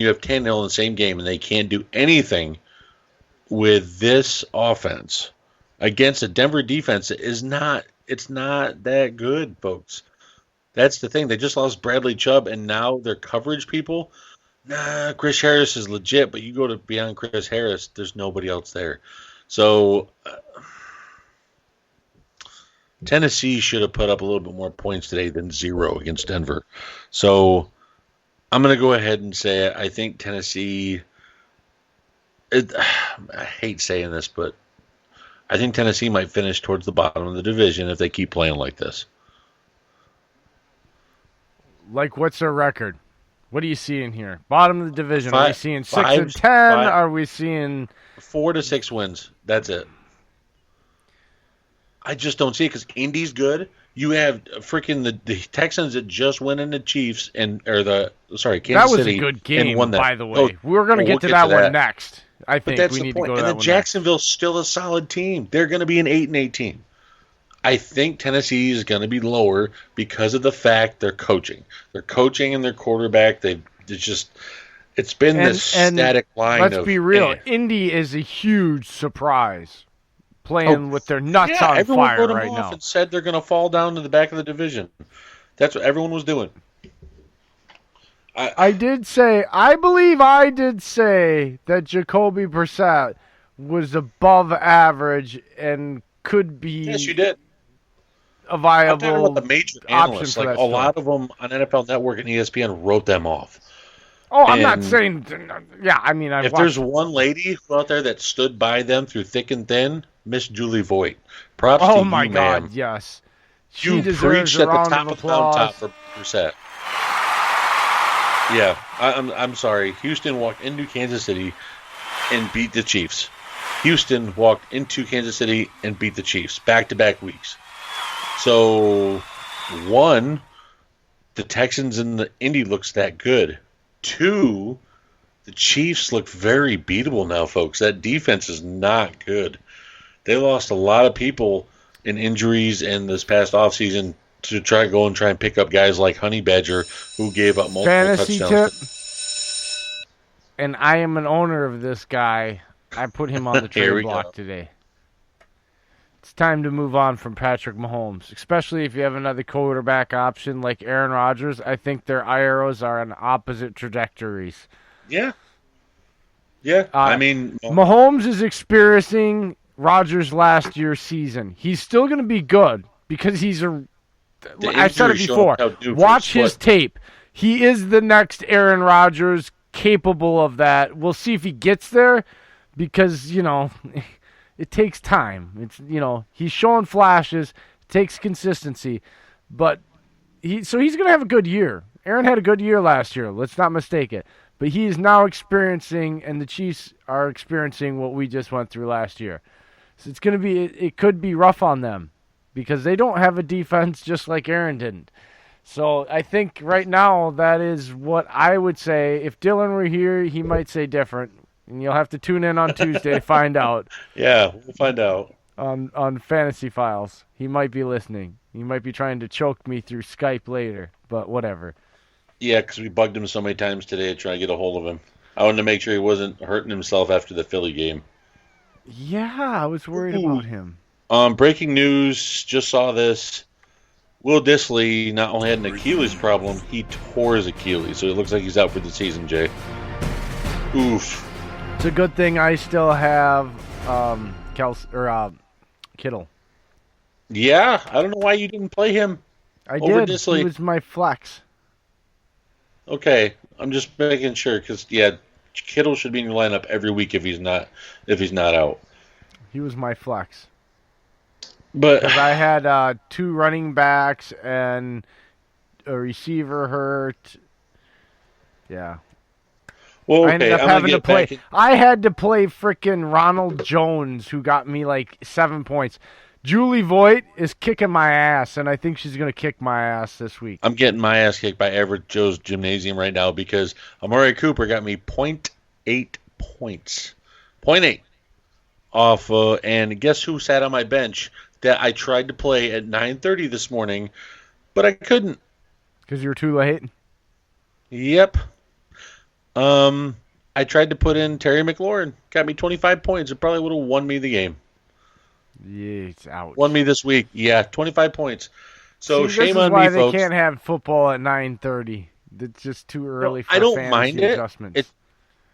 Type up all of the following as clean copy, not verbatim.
you have Tannehill in the same game and they can't do anything with this offense against a Denver defense that is not that good, folks. That's the thing. They just lost Bradley Chubb, and now their coverage people, Chris Harris is legit, but you go to beyond Chris Harris, there's nobody else there. So Tennessee should have put up a little bit more points today than 0 against Denver. So I'm going to go ahead and say I think Tennessee I hate saying this, but I think Tennessee might finish towards the bottom of the division if they keep playing like this. Like, what's their record? What are you seeing here? Bottom of the division. Are we seeing 6 and 10? Are we seeing 4 to 6 wins? That's it. I just don't see it because Indy's good. You have freaking the Texans that just went in the Chiefs and Kansas City. That was a good game, by the way. We're going to get to that one next. I think we need to go to that one. And Jacksonville's still a solid team. They're going to be an 8-8 team. I think Tennessee is going to be lower because of the fact they're coaching. They're coaching and their quarterback. It's been this static line. Let's be real. Indy is a huge surprise, playing with their nuts on fire right now. And said they're going to fall down to the back of the division. That's what everyone was doing. I believe I did say that Jacoby Brissett was above average and could be. Yes, you did. A viable I'm talking about the major analysts. Like a lot of them on NFL Network and ESPN wrote them off. Oh, I'm not saying. Yeah, I mean, if there's one lady out there that stood by them through thick and thin, Miss Julie Voigt. Props to you, my God, ma'am. yes. You preached at the top of the mountaintop for Brissett. Yeah, I'm sorry. Houston walked into Kansas City and beat the Chiefs. Houston walked into Kansas City and beat the Chiefs back-to-back weeks. So, 1, the Texans and the Indy looks that good. 2, the Chiefs look very beatable now, folks. That defense is not good. They lost a lot of people in injuries in this past offseason to try and pick up guys like Honey Badger, who gave up multiple fantasy touchdowns. Tip. And I am an owner of this guy. I put him on the trade block today. It's time to move on from Patrick Mahomes, especially if you have another quarterback option like Aaron Rodgers. I think their arrows are on opposite trajectories. Yeah. Yeah, I mean... Mahomes is experiencing Rodgers' last year's season. He's still going to be good because he's a... I've said it before. Watch his tape. He is the next Aaron Rodgers, capable of that. We'll see if he gets there because, it takes time. It's he's showing flashes. It takes consistency, but he's going to have a good year. Aaron had a good year last year. Let's not mistake it. But he is now experiencing, and the Chiefs are experiencing what we just went through last year. So it could be rough on them because they don't have a defense just like Aaron didn't. So I think right now that is what I would say. If Dylan were here, he might say different. And you'll have to tune in on Tuesday to find out. Yeah, we'll find out. On Fantasy Files. He might be listening. He might be trying to choke me through Skype later, but whatever. Yeah, because we bugged him so many times today to try to get a hold of him. I wanted to make sure he wasn't hurting himself after the Philly game. Yeah, I was worried about him. Breaking news, just saw this. Will Dissly not only had an Achilles problem, he tore his Achilles, so it looks like he's out for the season, Jay. Oof. It's a good thing I still have Kittle. Yeah, I don't know why you didn't play him. I did. Dissly. He was my flex. Okay, I'm just making sure because Kittle should be in your lineup every week if he's not out. He was my flex. But I had 2 running backs and a receiver hurt. Yeah. Well, okay, I ended up having to play. I had to play frickin' Ronald Jones, who got me like 7 points. Julie Voigt is kicking my ass, and I think she's going to kick my ass this week. I'm getting my ass kicked by Average Joe's Gymnasium right now because Amari Cooper got me 0.8 points. 0.8 off, and guess who sat on my bench that I tried to play at 9:30 this morning, but I couldn't. Because you were too late? Yep. I tried to put in Terry McLaurin. Got me 25 points. It probably would have won me the game. Yeah, ouch. Won me this week. Yeah, 25 points. So see, shame on me, folks. This is why they can't have football at 9:30. It's just too early for fantasy adjustments.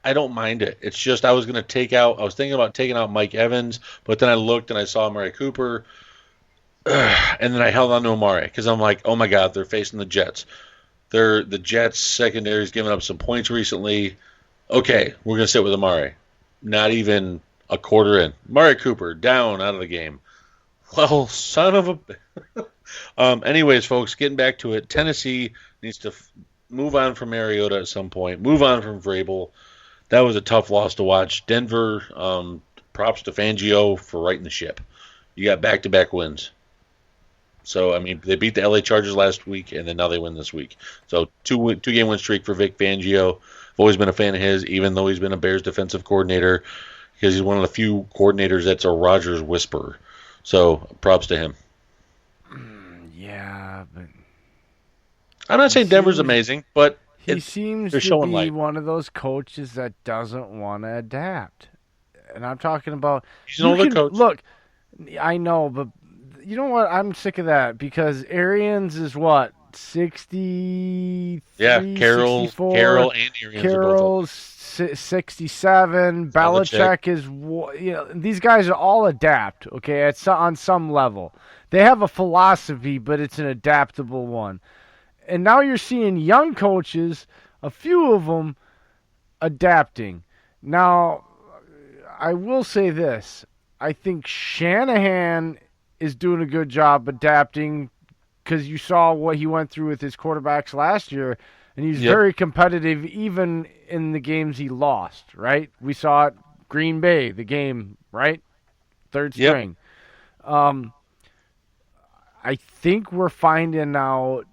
I don't mind it. It's just I was thinking about taking out Mike Evans, but then I looked and I saw Amari Cooper, and then I held on to Amari because I'm like, oh my God, they're facing the Jets. The Jets secondary's given up some points recently. Okay, we're going to sit with Amari. Not even a quarter in. Amari Cooper down out of the game. Well, son of a... anyways, folks, getting back to it, Tennessee needs to move on from Mariota at some point. Move on from Vrabel. That was a tough loss to watch. Denver, props to Fangio for righting the ship. You got back-to-back wins. So, I mean, they beat the LA Chargers last week, and then now they win this week. So, two-game win streak for Vic Fangio. I've always been a fan of his, even though he's been a Bears defensive coordinator, because he's one of the few coordinators that's a Rodgers whisperer. So, props to him. Yeah, but... I'm not saying Denver's amazing, but he seems to be one of those coaches that doesn't want to adapt. And I'm talking about... He's an older coach. Look, I know, but you know what? I'm sick of that because Arians is what? 60. Yeah, Carroll and Arians. Carroll's 67. Belichick is, these guys are all adapt, okay, on some level. They have a philosophy, but it's an adaptable one. And now you're seeing young coaches, a few of them, adapting. Now, I will say this. I think Shanahan is doing a good job adapting because you saw what he went through with his quarterbacks last year, and he's very competitive even in the games he lost, right? We saw it, Green Bay, the game, right? Third string. I think we're finding out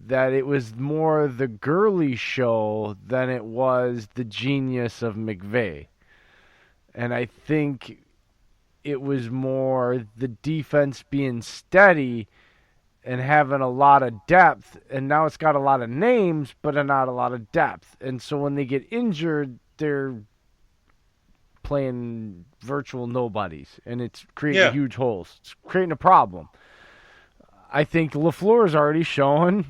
that it was more the Gurley show than it was the genius of McVay. And I think it was more the defense being steady and having a lot of depth. And now it's got a lot of names, but not a lot of depth. And so when they get injured, they're playing virtual nobodies. And it's creating huge holes. It's creating a problem. I think LaFleur is already showing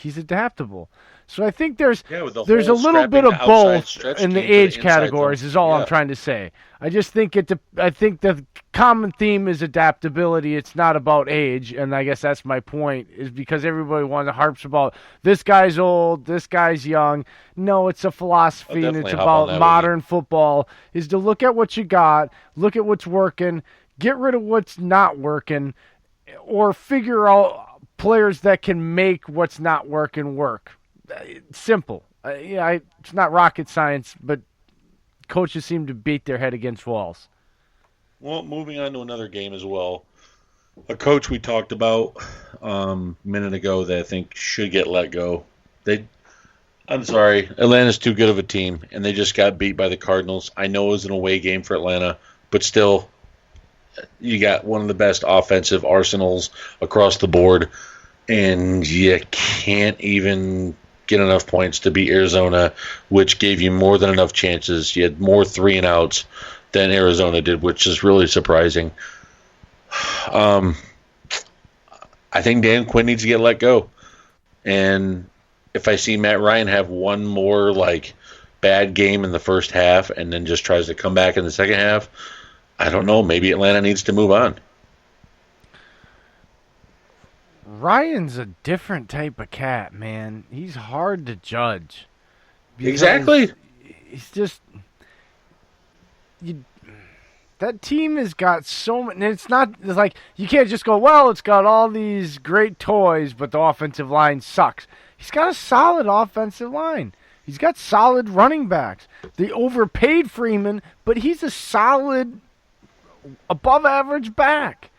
he's adaptable. So I think there's a little bit of both in the age categories is all I'm trying to say. I just think I think the common theme is adaptability. It's not about age, and I guess that's my point, is because everybody harps about this guy's old, this guy's young. No, it's a philosophy, and it's about modern football, is to look at what you got, look at what's working, get rid of what's not working, or figure out players that can make what's not working work. Simple. It's not rocket science, but coaches seem to beat their head against walls. Well, moving on to another game as well. A coach we talked about a minute ago that I think should get let go. I'm sorry, Atlanta's too good of a team, and they just got beat by the Cardinals. I know it was an away game for Atlanta, but still, you got one of the best offensive arsenals across the board, and you can't even get enough points to beat Arizona, which gave you more than enough chances. You had more 3-and-outs than Arizona did, which is really surprising. I think Dan Quinn needs to get let go. And if I see Matt Ryan have one more bad game in the first half and then just tries to come back in the second half, I don't know. Maybe Atlanta needs to move on. Ryan's a different type of cat, man. He's hard to judge. Exactly. He's just... that team has got so many... It's like, you can't just go, well, it's got all these great toys, but the offensive line sucks. He's got a solid offensive line. He's got solid running backs. They overpaid Freeman, but he's a solid, above-average back.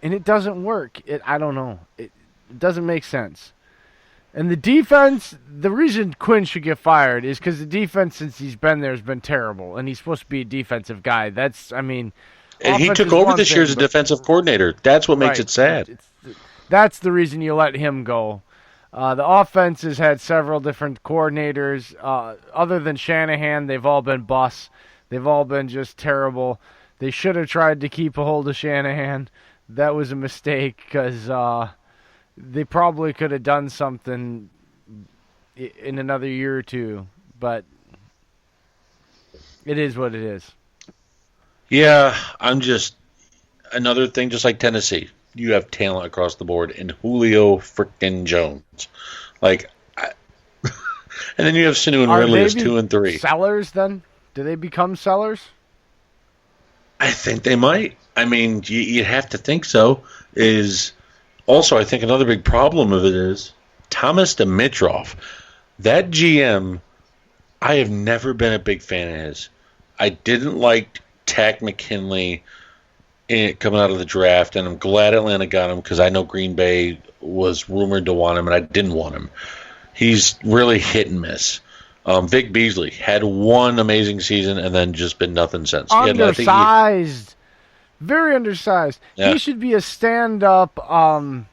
And it doesn't work. I don't know. It doesn't make sense. And the defense, the reason Quinn should get fired is because the defense, since he's been there, has been terrible. And he's supposed to be a defensive guy. And he took over this year as a defensive coordinator. That's what makes it sad. That's the reason you let him go. The offense has had several different coordinators. Other than Shanahan, they've all been busts. They've all been just terrible. They should have tried to keep a hold of Shanahan. That was a mistake because they probably could have done something in another year or two. But it is what it is. Yeah, another thing, just like Tennessee. You have talent across the board in Julio frickin' Jones. And then you have Sanu and Ridley as 2 and 3. Sellers then? Do they become sellers? I think they might. I mean, you have to think so. Also, I think another big problem of it is Thomas Dimitroff. That GM, I have never been a big fan of his. I didn't like Takk McKinley coming out of the draft, and I'm glad Atlanta got him because I know Green Bay was rumored to want him, and I didn't want him. He's really hit and miss. Vic Beasley had one amazing season and then just been nothing since. Undersized. Very undersized. Yeah. He should be a stand-up kind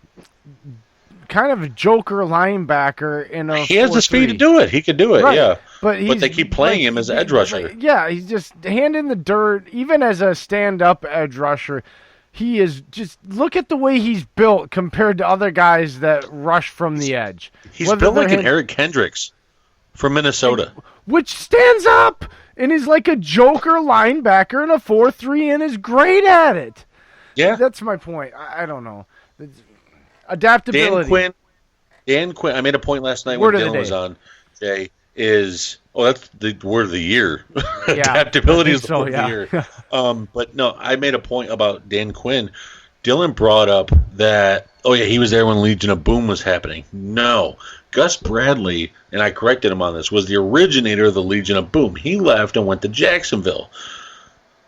of a joker linebacker in a He has the speed to do it. He could do it, right. Yeah. But they keep playing him as edge rusher. Yeah, he's just hand in the dirt. Even as a stand-up edge rusher, he is just look at the way he's built compared to other guys that rush from the edge. He's built like an Eric Kendricks from Minnesota, which stands up and is like a joker linebacker in a 4-3 and is great at it. Yeah, that's my point. I don't know. Adaptability. Dan Quinn. I made a point last night when Dylan was on. Jay that's the word of the year. Yeah, adaptability is the word of the year. But no, I made a point about Dan Quinn. Dylan brought up that he was there when Legion of Boom was happening. No, Gus Bradley, and I corrected him on this, was the originator of the Legion of Boom. He left and went to Jacksonville.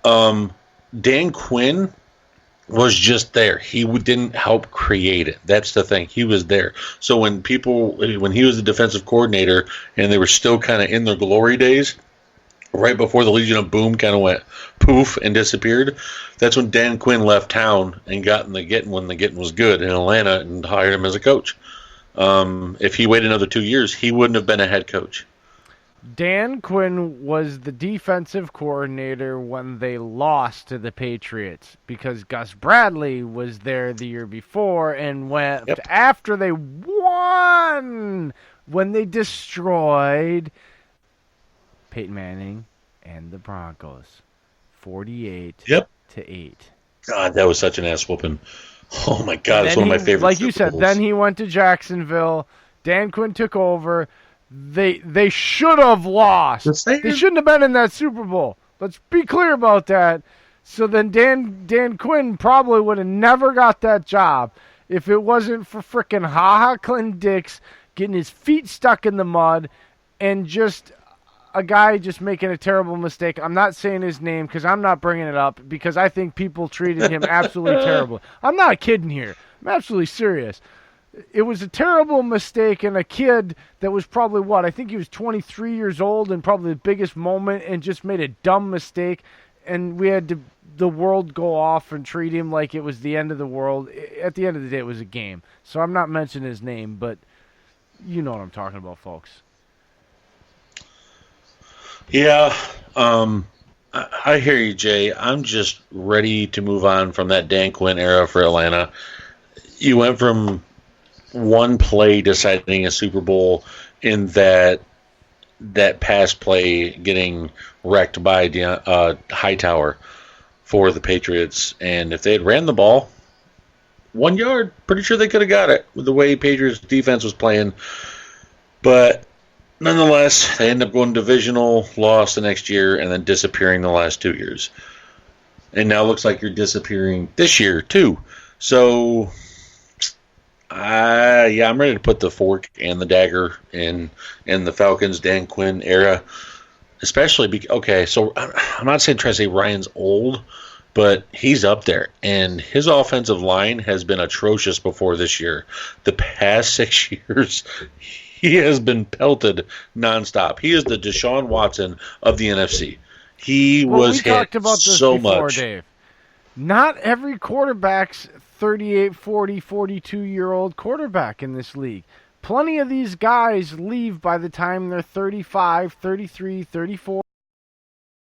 Dan Quinn was just there. He didn't help create it. That's the thing. He was there. So when he was the defensive coordinator and they were still kind of in their glory days, right before the Legion of Boom kind of went poof and disappeared, that's when Dan Quinn left town and got in the getting when the getting was good in Atlanta and hired him as a coach. If he waited another 2 years, he wouldn't have been a head coach. Dan Quinn was the defensive coordinator when they lost to the Patriots because Gus Bradley was there the year before and went after they won when they destroyed Peyton Manning and the Broncos 48-8. God, that was such an ass whooping. Oh my God, it's one of my favorites. Like you said, then he went to Jacksonville. Dan Quinn took over. They should have lost. They shouldn't have been in that Super Bowl. Let's be clear about that. So then Dan Quinn probably would have never got that job if it wasn't for frickin' Ha-Ha Clinton-Dix getting his feet stuck in the mud and just a guy just making a terrible mistake. I'm not saying his name because I'm not bringing it up because I think people treated him absolutely terribly. I'm not kidding here. I'm absolutely serious. It was a terrible mistake, and a kid that was probably, I think he was 23 years old and probably the biggest moment and just made a dumb mistake, and we had the world go off and treat him like it was the end of the world. At the end of the day, it was a game. So I'm not mentioning his name, but you know what I'm talking about, folks. Yeah, I hear you, Jay. I'm just ready to move on from that Dan Quinn era for Atlanta. You went from one play deciding a Super Bowl in that pass play getting wrecked by Hightower for the Patriots. And if they had ran the ball 1 yard, pretty sure they could have got it with the way Patriots defense was playing. But nonetheless, they end up going divisional, lost the next year, and then disappearing the last 2 years. And now it looks like you're disappearing this year, too. So I'm ready to put the fork and the dagger in the Falcons Dan Quinn era, especially so I'm not saying try to say Ryan's old, but he's up there, and his offensive line has been atrocious before this year. The past 6 years, he has been pelted nonstop. He is the Deshaun Watson of the NFC. He was hit talked about this so before, much. Dave. Not every quarterback's 38, 40, 42-year-old quarterback in this league. Plenty of these guys leave by the time they're 35, 33, 34.